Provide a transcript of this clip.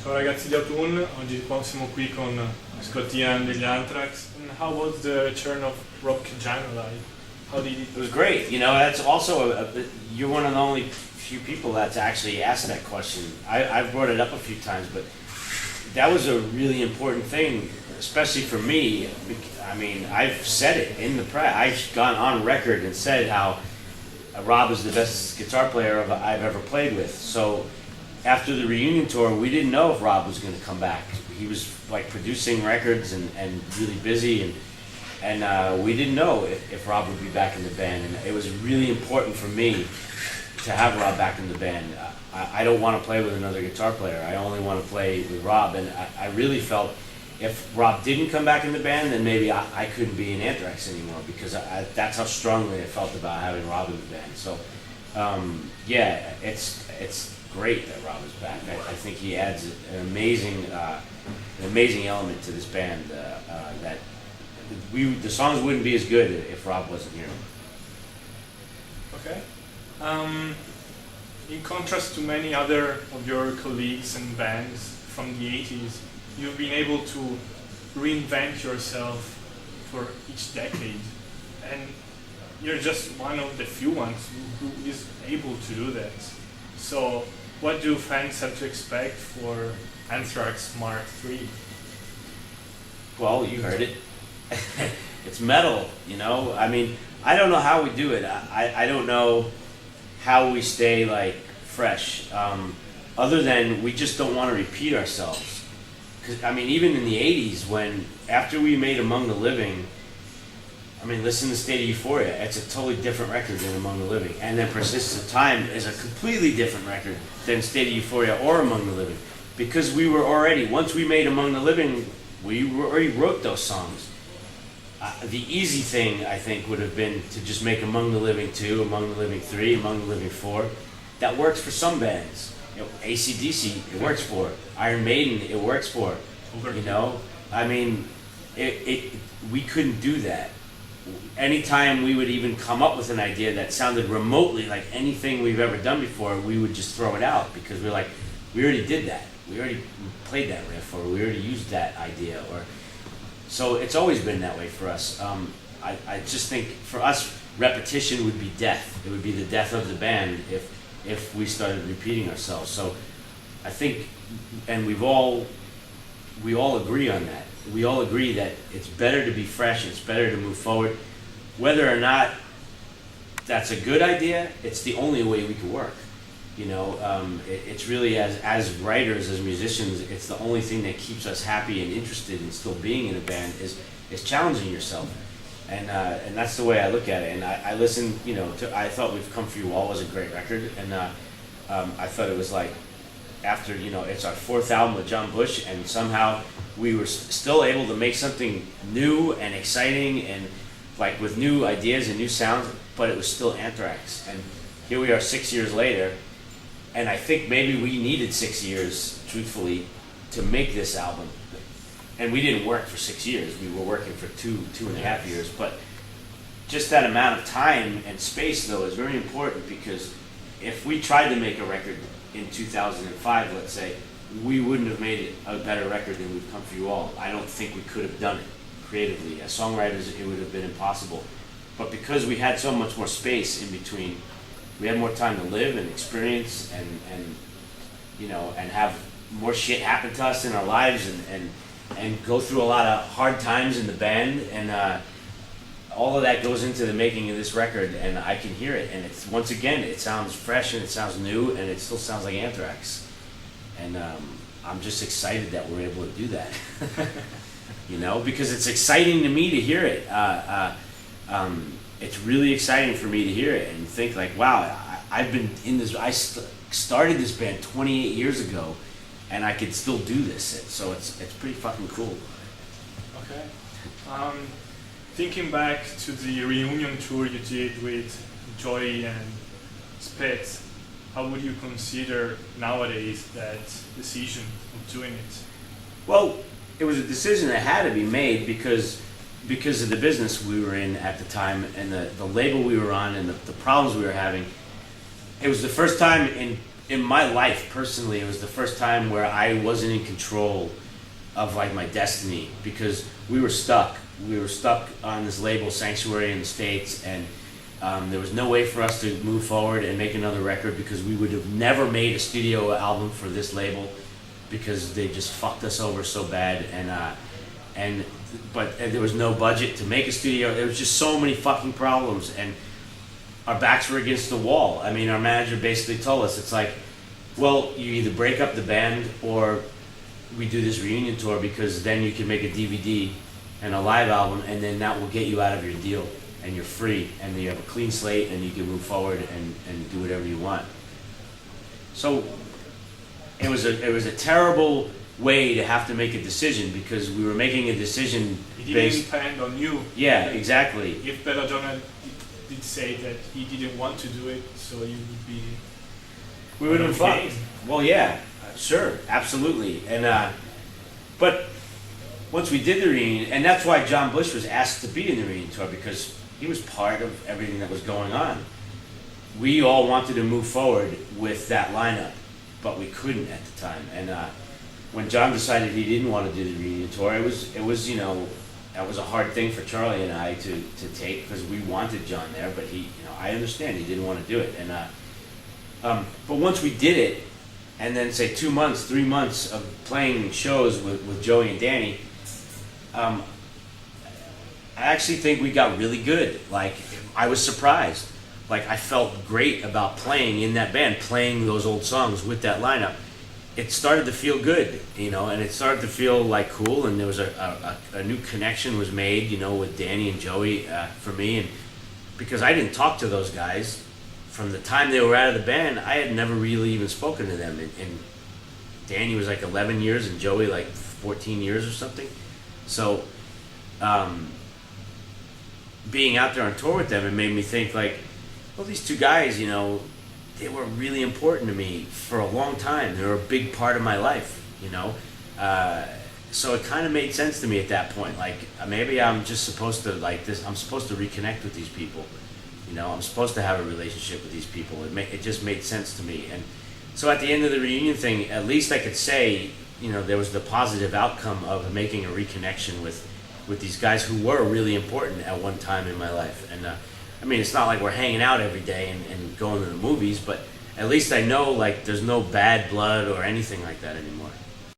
Ciao ragazzi di Autun, oggi qua siamo qui con Scott Ian degli Anthrax. And how was the return of Rob Caggiano like? How did it? It was great. You know, that's also you're one of the only few people that's actually asked that question. I've brought it up a few times, but that was a really important thing, especially for me. I mean, I've said it in the press. I've gone on record and said how Rob is the best guitar player I've ever played with. So after the reunion tour, we didn't know if Rob was going to come back. He was like producing records and really busy, and we didn't know if Rob would be back in the band. And it was really important for me to have Rob back in the band. I don't want to play with another guitar player. I only want to play with Rob, and I really felt if Rob didn't come back in the band, then maybe I couldn't be in Anthrax anymore, because that's how strongly I felt about having Rob in the band. So yeah, it's great that Rob is back. I think he adds an amazing element to this band that the songs wouldn't be as good if Rob wasn't here. Okay. In contrast to many other of your colleagues and bands from the 80s, you've been able to reinvent yourself for each decade, and you're just one of the few ones who is able to do that. So what do fans have to expect for Anthrax Mark III? Well, you heard it. It's metal, you know? I mean, I don't know how we do it. I don't know how we stay like fresh, other than we just don't want to repeat ourselves. 'Cause, I mean, even in the 80s, after we made Among the Living, I mean, listen to State of Euphoria. It's a totally different record than Among the Living. And then Persistence of Time is a completely different record than State of Euphoria or Among the Living. Because we were already, once we made Among the Living, we already wrote those songs. The easy thing, I think, would have been to just make Among the Living 2, Among the Living 3, Among the Living 4. That works for some bands. You know, AC/DC, it works for. Iron Maiden, it works for. You know? I mean, we couldn't do that. Anytime we would even come up with an idea that sounded remotely like anything we've ever done before, we would just throw it out, because we're like, we already did that. We already played that riff, or we already used that idea. So it's always been that way for us. I just think for us, repetition would be death. It would be the death of the band if we started repeating ourselves. So I think, and we all agree on that. We all agree that it's better to be fresh, it's better to move forward. Whether or not that's a good idea, it's the only way we can work. You know, it's really, as writers, as musicians, it's the only thing that keeps us happy and interested in still being in a band is challenging yourself. And that's the way I look at it. And I listen, you know, I thought We've Come For You All was a great record, and I thought it was like, after, you know, it's our 4th album with John Bush, and somehow we were still able to make something new and exciting and like with new ideas and new sounds, but it was still Anthrax. And here we are 6 years later, and I think maybe we needed 6 years, truthfully, to make this album. And we didn't work for 6 years. We were working for two and a half years. But just that amount of time and space, though, is very important, because if we tried to make a record in 2005, let's say, we wouldn't have made it a better record than We've Come For You All. I don't think we could have done it creatively. As songwriters, it would have been impossible. But because we had so much more space in between, we had more time to live and experience and you know, and have more shit happen to us in our lives, and go through a lot of hard times in the band, and all of that goes into the making of this record, and I can hear it, and it's, once again, it sounds fresh and it sounds new, and it still sounds like Anthrax. And I'm just excited that we're able to do that. You know, because it's exciting to me to hear it. It's really exciting for me to hear it and think like, wow, I've been in this, started this band 28 years ago, and I could still do this. So it's pretty fucking cool. Okay. Thinking back to the reunion tour you did with Joy and Spitz, how would you consider nowadays that decision of doing it? Well, it was a decision that had to be made because of the business we were in at the time, and the label we were on, and the problems we were having. It was the first time in my life personally, it was the first time where I wasn't in control of like my destiny, because we were stuck. We were stuck on this label Sanctuary in the States, and there was no way for us to move forward and make another record, because we would have never made a studio album for this label, because they just fucked us over so bad. And there was no budget to make a studio. There was just so many fucking problems, and our backs were against the wall. I mean, our manager basically told us, it's like, well, you either break up the band or we do this reunion tour, because then you can make a DVD and a live album, and then that will get you out of your deal, and you're free, and you have a clean slate, and you can move forward and do whatever you want. So it was a terrible way to have to make a decision, because we were making a decision He based... didn't depend on you. Yeah, exactly. If Belladonna did say that he didn't want to do it, so you would be... We would have okay. fucked. Well, yeah, sure, absolutely. And but once we did the reunion, and that's why John Bush was asked to be in the reunion tour, because he was part of everything that was going on. We all wanted to move forward with that lineup, but we couldn't at the time. And when John decided he didn't want to do the reunion tour, it was you know, that was a hard thing for Charlie and I to take, because we wanted John there, but he, you know, I understand he didn't want to do it. And but once we did it, and then say 2 months, 3 months of playing shows with Joey and Danny, I actually think we got really good. Like, I was surprised. Like, I felt great about playing in that band, playing those old songs with that lineup. It started to feel good, you know, and it started to feel like cool, and there was a new connection was made, you know, with Danny and Joey for me. And because I didn't talk to those guys from the time they were out of the band, I had never really even spoken to them. And Danny was like 11 years and Joey like 14 years or something. So being out there on tour with them, it made me think like, well, these two guys, you know, they were really important to me for a long time. They were a big part of my life, you know. So it kind of made sense to me at that point. Like, maybe I'm just supposed to, like this, I'm supposed to reconnect with these people. You know, I'm supposed to have a relationship with these people. It just made sense to me. And so at the end of the reunion thing, at least I could say, you know, there was the positive outcome of making a reconnection with these guys who were really important at one time in my life. And I mean, it's not like we're hanging out every day and going to the movies, but at least I know, like, there's no bad blood or anything like that anymore.